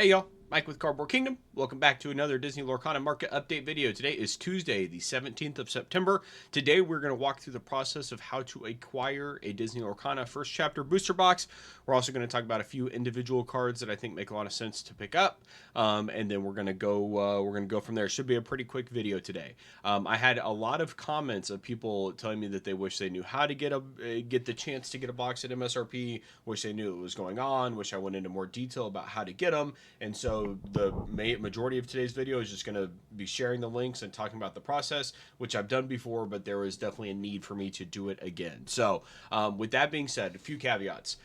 Hey y'all, Mike with Cardboard Kingdom. Welcome back to another Disney Lorcana market update video. Today is Tuesday, the 17th of September. Today we're going to walk through the process of how to acquire a Disney Lorcana first chapter booster box. We're also going to talk about a few individual cards that I think make a lot of sense to pick up, and then we're going to go from there. Should be a pretty quick video today. I had a lot of comments of people telling me that they wish they knew how to get the chance to get a box at MSRP. Wish they knew what was going on. Wish I went into more detail about how to get them. And so the majority of today's video is just going to be sharing the links and talking about the process, which I've done before, but there is definitely a need for me to do it again. So with that being said, a few caveats.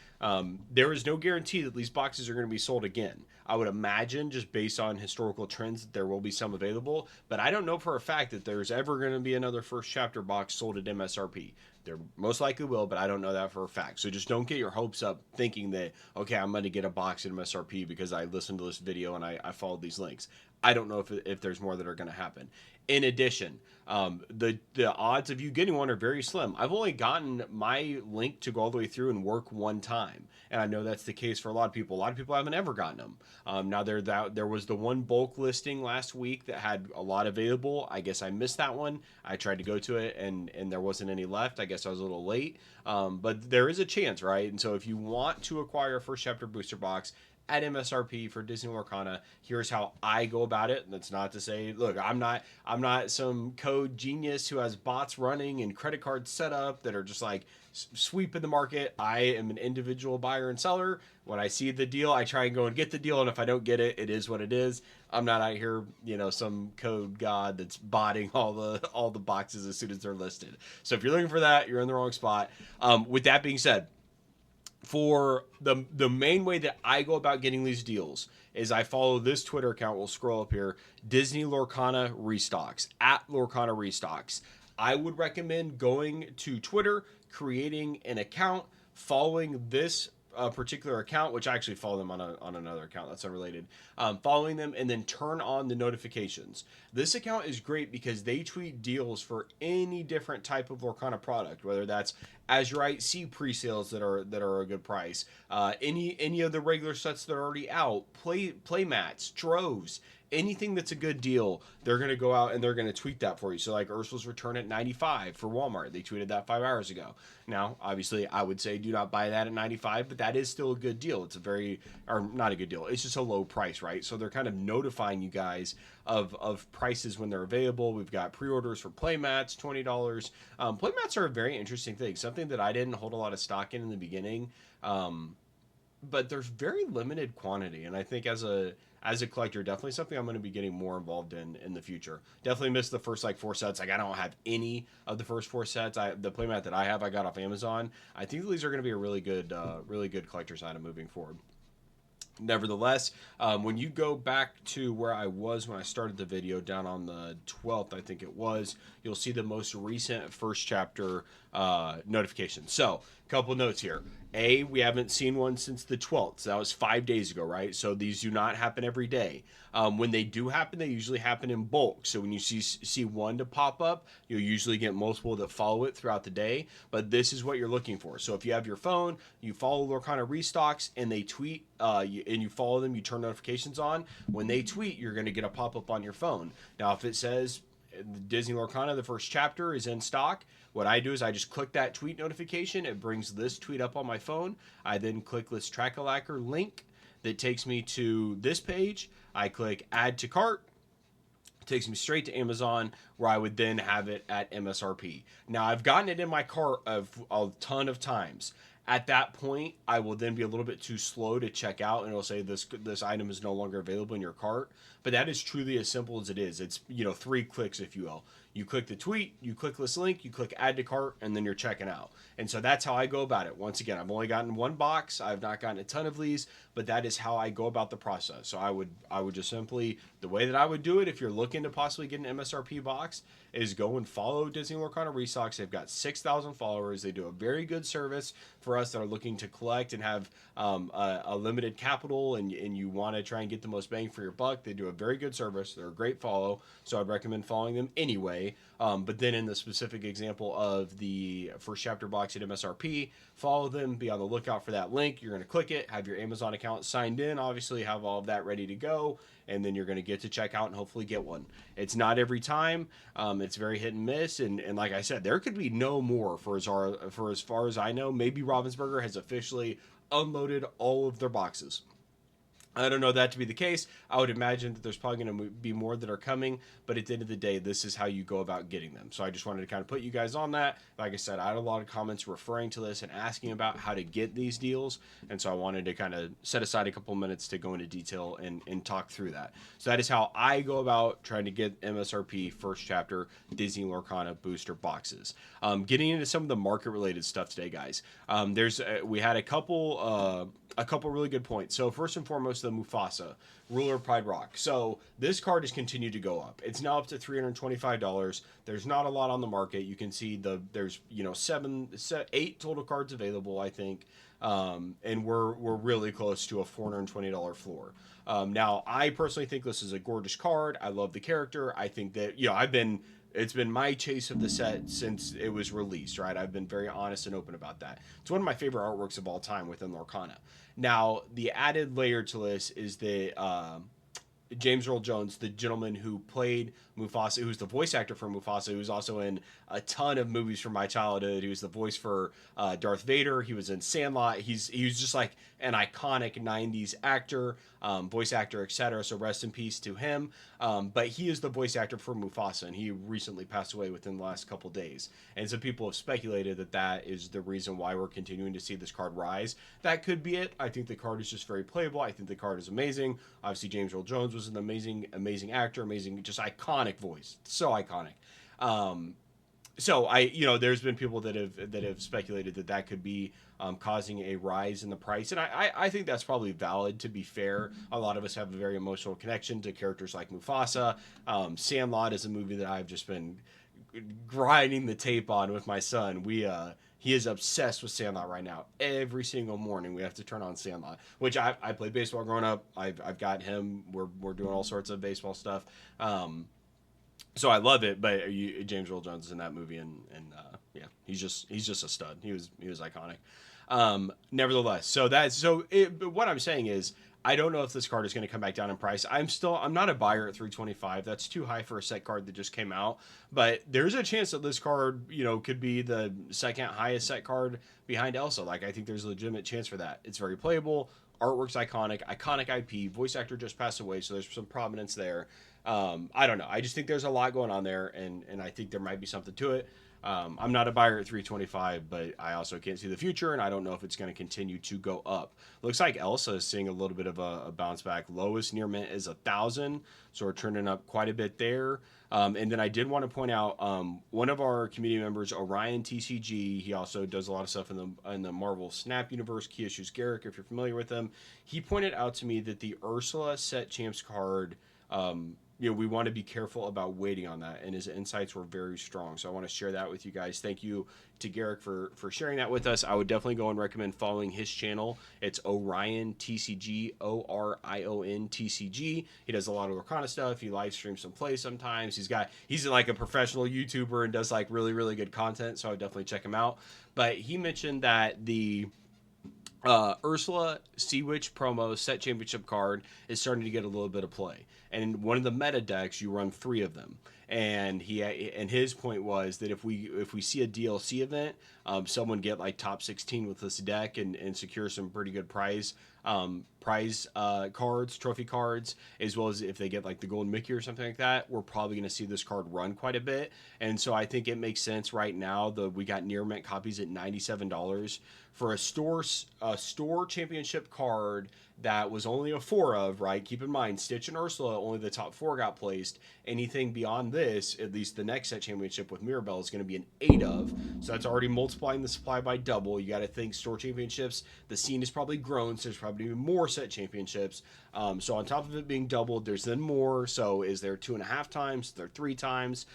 There is no guarantee that these boxes are going to be sold again. I would imagine, just based on historical trends, that there will be some available, but I don't know for a fact that there's ever going to be another first chapter box sold at MSRP. There most likely will, but I don't know that for a fact. So just don't get your hopes up thinking that, okay, I'm going to get a box at MSRP because I listened to this video and I followed these links. I don't know if there's more that are going to happen. In addition, the odds of you getting one are very slim. I've only gotten my link to go all the way through and work one time, and I know that's the case for a lot of people. A lot of people haven't ever gotten them. Now there was the one bulk listing last week that had a lot available. I guess I missed that one. I tried to go to it and there wasn't any left. I guess I was a little late, but there is a chance, right? And so if you want to acquire a first chapter booster box at MSRP for Disney Lorcana, here's how I go about it. And that's not to say, look, I'm not some code genius who has bots running and credit cards set up that are just like sweeping the market. I am an individual buyer and seller. When I see the deal, I try and go and get the deal, and if I don't get it, it is what it is. I'm not out here, some code god that's botting all the boxes as soon as they're listed. So if you're looking for that, you're in the wrong spot. With that being said, for the main way that I go about getting these deals is I follow this Twitter account. We'll scroll up here. Disney Lorcana Restocks, at Lorcana Restocks. I would recommend going to Twitter, creating an account, following this particular account, which I actually follow them on another account that's unrelated, following them, and then turn on the notifications. This account is great because they tweet deals for any different type of Lorcana product, whether that's Azurite C pre-sales that are a good price, any of the regular sets that are already out, play mats, droves, anything that's a good deal, they're going to go out and they're going to tweet that for you. So like Ursula's return at 95 for Walmart. They tweeted that 5 hours ago. Now, obviously, I would say do not buy that at 95, but that is still a good deal. It's not a good deal. It's just a low price, right? So they're kind of notifying you guys of prices when they're available. We've got pre-orders for playmats, $20. Playmats are a very interesting thing. Something that I didn't hold a lot of stock in the beginning. But there's very limited quantity, and I think as a collector, definitely something I'm going to be getting more involved in the future. Definitely missed the first like 4 sets. Like I don't have any of the first 4 sets. The playmat that I have, I got off Amazon. I think these are going to be a really good collector's item moving forward. Nevertheless, when you go back to where I was when I started the video, down on the 12th, I think it was, you'll see the most recent first chapter notification. So, a couple notes here. We haven't seen one since the 12th. So that was 5 days ago, right? So these do not happen every day. When they do happen, they usually happen in bulk. So when you see one to pop up, you'll usually get multiple that follow it throughout the day. But this is what you're looking for. So if you have your phone, you follow Lorcana Restocks, and they tweet, and you follow them, you turn notifications on. When they tweet, you're going to get a pop-up on your phone. Now, if it says Disney Lorcana, the first chapter is in stock, what I do is I just click that tweet notification. It brings this tweet up on my phone. I then click this Track-a-Lacker link that takes me to this page. I click add to cart. It takes me straight to Amazon, where I would then have it at MSRP. Now, I've gotten it in my cart a ton of times. At that point, I will then be a little bit too slow to check out, and it'll say this item is no longer available in your cart. But that is truly as simple as it is. It's 3 clicks, if you will. You click the tweet, you click this link, you click add to cart, and then you're checking out. And so that's how I go about it. Once again, I've only gotten one box. I've not gotten a ton of these, but that is how I go about the process. So I would just simply, the way that I would do it, if you're looking to possibly get an MSRP box, is go and follow Disney Lorcana Restocks. They've got 6,000 followers. They do a very good service for us that are looking to collect and have a limited capital, and you want to try and get the most bang for your buck. They do a very good service. They're a great follow, so I'd recommend following them anyway. way. But then in the specific example of the first chapter box at MSRP, follow them, be on the lookout for that link. You're going to click it, have your Amazon account signed in, obviously have all of that ready to go, and then you're going to get to check out and hopefully get one. It's not every time. It's very hit and miss, and like I said, there could be no more for as far as I know. Maybe Ravensburger has officially unloaded all of their boxes. I don't know that to be the case. I would imagine that there's probably going to be more that are coming, but at the end of the day, this is how you go about getting them. So I just wanted to kind of put you guys on that. Like I said, I had a lot of comments referring to this and asking about how to get these deals, and so I wanted to kind of set aside a couple minutes to go into detail and talk through that. So that is how I go about trying to get MSRP first chapter Disney Lorcana booster boxes. Getting into some of the market-related stuff today, guys. We had a couple really good points. So first and foremost, the Mufasa, Ruler of Pride Rock. So this card has continued to go up. It's now up to $325. There's not a lot on the market. You can see there's 8 total cards available, I think, and we're really close to a $420 floor. Now, I personally think this is a gorgeous card. I love the character. I think that it's been my chase of the set since it was released, right? I've been very honest and open about that. It's one of my favorite artworks of all time within Lorcana. Now, the added layer to this is that James Earl Jones, the gentleman who played Mufasa, who's the voice actor for Mufasa, who's also in a ton of movies from my childhood. He was the voice for Darth Vader. He was in Sandlot. He was just like an iconic 90s actor, voice actor, etc. So rest in peace to him. But he is the voice actor for Mufasa, and he recently passed away within the last couple days. And some people have speculated that that is the reason why we're continuing to see this card rise. That could be it. I think the card is just very playable. I think the card is amazing. Obviously, James Earl Jones was an amazing actor, amazing, just iconic voice, so iconic. So there's been people that have speculated that could be causing a rise in the price, and I think that's probably valid. To be fair, a lot of us have a very emotional connection to characters like Mufasa. Sandlot is a movie that I've just been grinding the tape on with my son. He is obsessed with Sandlot right now. Every single morning we have to turn on Sandlot, which I played baseball growing up. I've got him. We're doing all sorts of baseball stuff. So I love it, but James Earl Jones is in that movie, and he's just a stud. He was iconic. Nevertheless, what I'm saying is, I don't know if this card is going to come back down in price. I'm not a buyer at $325. That's too high for a set card that just came out. But there's a chance that this card, could be the second highest set card behind Elsa. Like, I think there's a legitimate chance for that. It's very playable. Artwork's iconic IP. Voice actor just passed away, so there's some prominence there. I don't know. I just think there's a lot going on there, and I think there might be something to it. I'm not a buyer at $325, but I also can't see the future, and I don't know if it's going to continue to go up. Looks like Elsa is seeing a little bit of a bounce back. Lowest near mint is 1,000, so we're turning up quite a bit there. And then I did want to point out one of our community members, Orion TCG. He also does a lot of stuff in the Marvel Snap universe. Key Issues Garrick, if you're familiar with him, he pointed out to me that the Ursula Set Champs card. We want to be careful about waiting on that, and his insights were very strong. So I want to share that with you guys. Thank you to Garrick for sharing that with us. I would definitely go and recommend following his channel. It's Orion TCG, Orion TCG. He does a lot of Lorcana stuff. He live streams some plays sometimes. He's like a professional YouTuber and does like really, really good content. So I would definitely check him out. But he mentioned that the Ursula Sea Witch promo set championship card is starting to get a little bit of play, and in one of the meta decks you run 3 of them, and his point was that if we see a DLC event, someone get like top 16 with this deck and secure some pretty good prize cards, trophy cards, as well as if they get like the Golden Mickey or something like that, we're probably going to see this card run quite a bit. And so I think it makes sense right now. We got near mint copies at $97 for a store championship card that was only a 4 of, right? Keep in mind, Stitch and Ursula, only the top 4 got placed. Anything beyond this, at least the next set championship with Mirabelle, is going to be an 8 of. So that's already multiplying the supply by double. You got to think store championships, the scene has probably grown, so there's probably even more set championships. So on top of it being doubled, there's then more. So is there 2.5 times? Is there 3 times?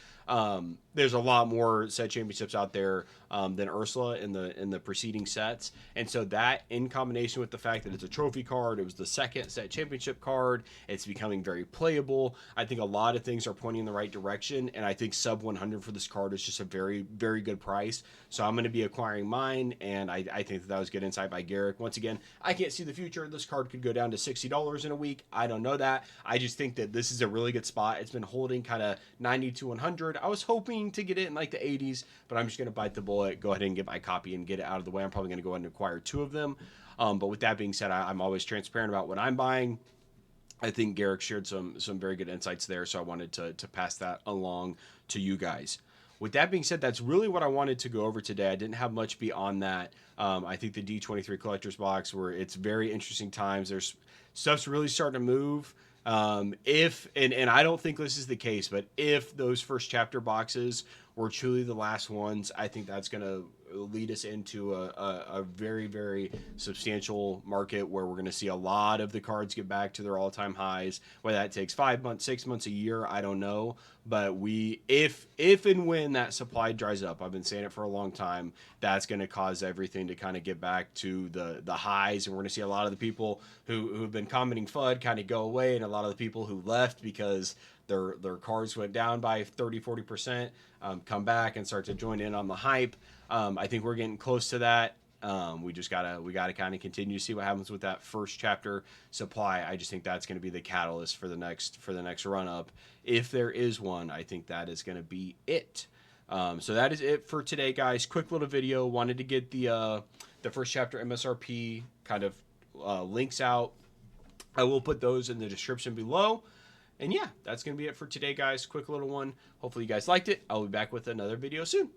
There's a lot more set championships out there than Ursula in the preceding sets, and so that in combination with the fact that it's a trophy card, card. It was the second set championship card. It's becoming very playable. I think a lot of things are pointing in the right direction, and I think sub 100 for this card is just a very, very good price. So I'm going to be acquiring mine, and I think that was good insight by Garrick. Once again, I can't see the future. This card could go down to $60 in a week. I don't know that. I just think that this is a really good spot. It's been holding kind of 90 to 100. I was hoping to get it in like the 80s, but I'm just going to bite the bullet, go ahead and get my copy and get it out of the way. I'm probably going to go ahead and acquire 2 of them. But with that being said, I'm always transparent about what I'm buying. I think Garrick shared some very good insights there, so I wanted to pass that along to you guys. With that being said, that's really what I wanted to go over today. I didn't have much beyond that. I think the D23 collector's box, where it's very interesting times. There's stuff's really starting to move. If I don't think this is the case, but if those first chapter boxes were truly the last ones, I think that's going to lead us into a very, very substantial market where we're going to see a lot of the cards get back to their all-time highs. Whether that takes 5 months, 6 months, a year, I don't know. But if and when that supply dries up, I've been saying it for a long time, that's going to cause everything to kind of get back to the highs, and we're going to see a lot of the people who've been commenting FUD kind of go away, and a lot of the people who left because their cards went down by 30-40%, come back and start to join in on the hype. I think we're getting close to that. We gotta kind of continue to see what happens with that first chapter supply. I just think that's going to be the catalyst for the next run up, if there is one. I think that is going to be it. So that is it for today, guys. Quick little video. Wanted to get the first chapter MSRP kind of links out. I will put those in the description below. And yeah, that's going to be it for today, guys. Quick little one. Hopefully you guys liked it. I'll be back with another video soon.